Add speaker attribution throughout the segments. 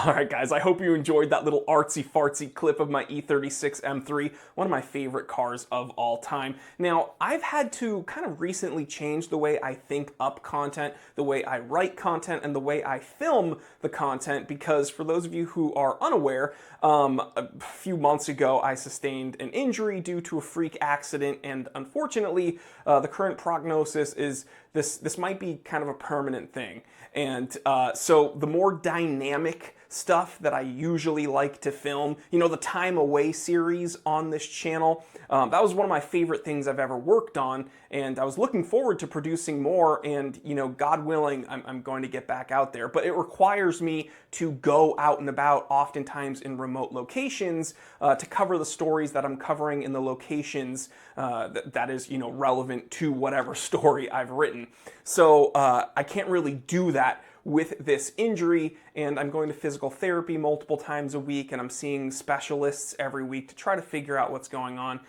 Speaker 1: All right, guys, I hope you enjoyed that little artsy-fartsy clip of my E36 M3, one of my favorite cars of all time. Now, I've had to kind of recently change the way I think up content, the way I write content, and the way I film the content, because for those of you who are unaware, a few months ago I sustained an injury due to a freak accident, and unfortunately, the current prognosis is this might be kind of a permanent thing. And so the more dynamic stuff that I usually like to film, you know, the Time Away series on this channel, that was one of my favorite things I've ever worked on, and I was looking forward to producing more, and, you know, God willing, I'm going to get back out there. But it requires me to go out and about, oftentimes in remote locations, to cover the stories that I'm covering in the locations that is, you know, relevant to whatever story I've written. So I can't really do that with this injury, and I'm going to physical therapy multiple times a week, and I'm seeing specialists every week to try to figure out what's going on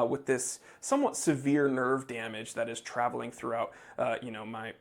Speaker 1: with this somewhat severe nerve damage that is traveling throughout you know, my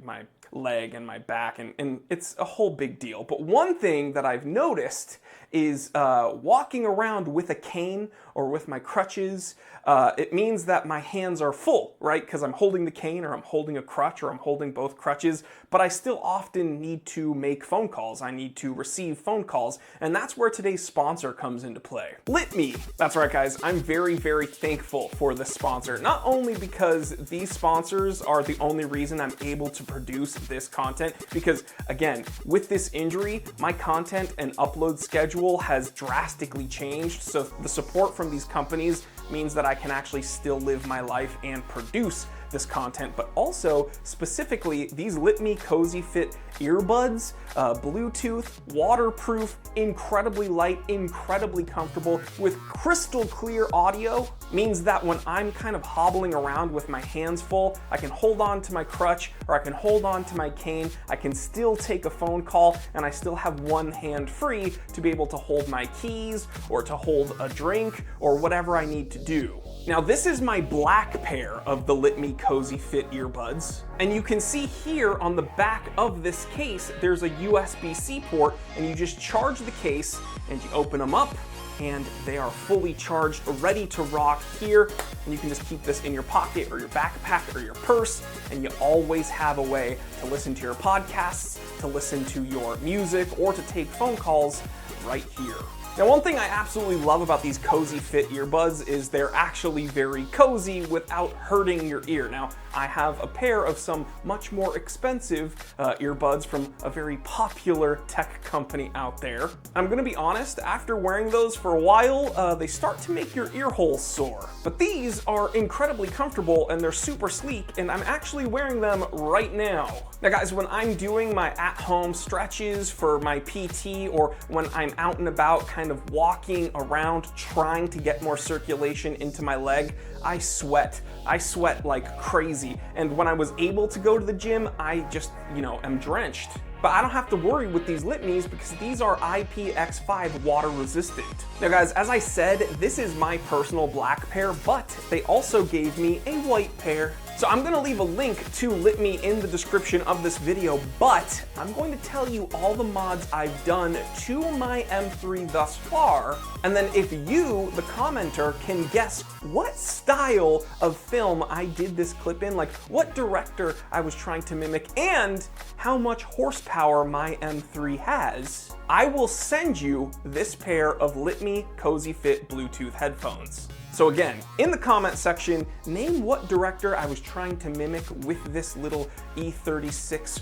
Speaker 1: leg and my back, and it's a whole big deal. But one thing that I've noticed is walking around with a cane or with my crutches, it means that my hands are full, right? Because I'm holding the cane, or I'm holding a crutch, or I'm holding both crutches, but I still often need to make phone calls. I need to receive phone calls, and that's where today's sponsor comes into play. LitMe. That's right, guys. I'm very, very thankful for this sponsor, not only because these sponsors are the only reason I'm able to produce this content, because again, with this injury, my content and upload schedule has drastically changed, so the support from these companies means that I can actually still live my life and produce this content. But also, specifically, these LitMe Cozy Fit earbuds, Bluetooth, waterproof, incredibly light, incredibly comfortable, with crystal clear audio, means that when I'm kind of hobbling around with my hands full, I can hold on to my crutch, or I can hold on to my cane, I can still take a phone call, and I still have one hand free to be able to hold my keys, or to hold a drink, or whatever I need to do. Now, this is my black pair of the LitMe Cozy Fit earbuds, and you can see here on the back of this case, there's a USB-C port, and you just charge the case, and you open them up, and they are fully charged, ready to rock here, and you can just keep this in your pocket, or your backpack, or your purse, and you always have a way to listen to your podcasts, to listen to your music, or to take phone calls right here. Now, one thing I absolutely love about these Cozy Fit earbuds is they're actually very cozy without hurting your ear. Now, I have a pair of some much more expensive earbuds from a very popular tech company out there. I'm gonna be honest, after wearing those for a while, they start to make your ear holes sore. But these are incredibly comfortable, and they're super sleek, and I'm actually wearing them right now. Now, guys, when I'm doing my at-home stretches for my PT, or when I'm out and about kind of walking around trying to get more circulation into my leg, I sweat. I sweat like crazy. And when I was able to go to the gym, I just, you know, am drenched. But I don't have to worry with these LitMes because these are IPX5 water resistant. Now, guys, as I said, this is my personal black pair, but they also gave me a white pair. So I'm gonna leave a link to LitMe in the description of this video, but I'm going to tell you all the mods I've done to my M3 thus far, and then if you, the commenter, can guess what style of film I did this clip in, like what director I was trying to mimic, and how much horsepower my M3 has, I will send you this pair of LitMe Cozy Fit Bluetooth headphones. So again, in the comment section, name what director I was trying to mimic with this little E36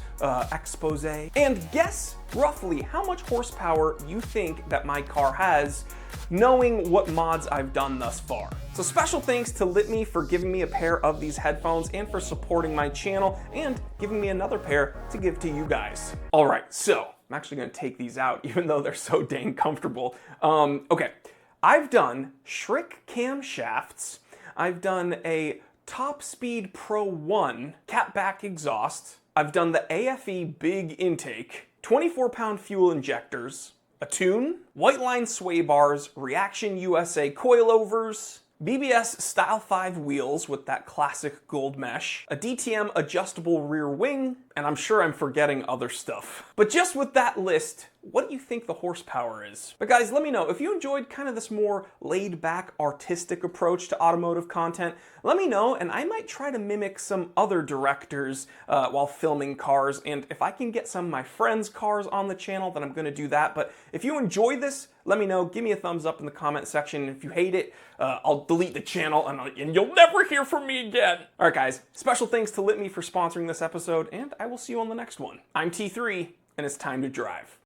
Speaker 1: expose, and guess roughly how much horsepower you think that my car has, knowing what mods I've done thus far. So special thanks to LitMe for giving me a pair of these headphones, and for supporting my channel, and giving me another pair to give to you guys. All right, so I'm actually gonna take these out, even though they're so dang comfortable. Okay. I've done Schrick camshafts, I've done a Top Speed Pro 1 catback exhaust, I've done the AFE big intake, 24-pound fuel injectors, a tune, white line sway bars, Reaction USA coilovers, BBS Style 5 wheels with that classic gold mesh, a DTM adjustable rear wing, And I'm sure I'm forgetting other stuff. But just with that list, what do you think the horsepower is? But guys, let me know if you enjoyed kind of this more laid-back, artistic approach to automotive content. Let me know, and I might try to mimic some other directors while filming cars. And if I can get some of my friends' cars on the channel, then I'm going to do that. But if you enjoy this, let me know. Give me a thumbs up in the comment section. If you hate it, I'll delete the channel, and you'll never hear from me again. All right, guys. Special thanks to Litme for sponsoring this episode, and I will see you on the next one. I'm T3, and it's time to drive.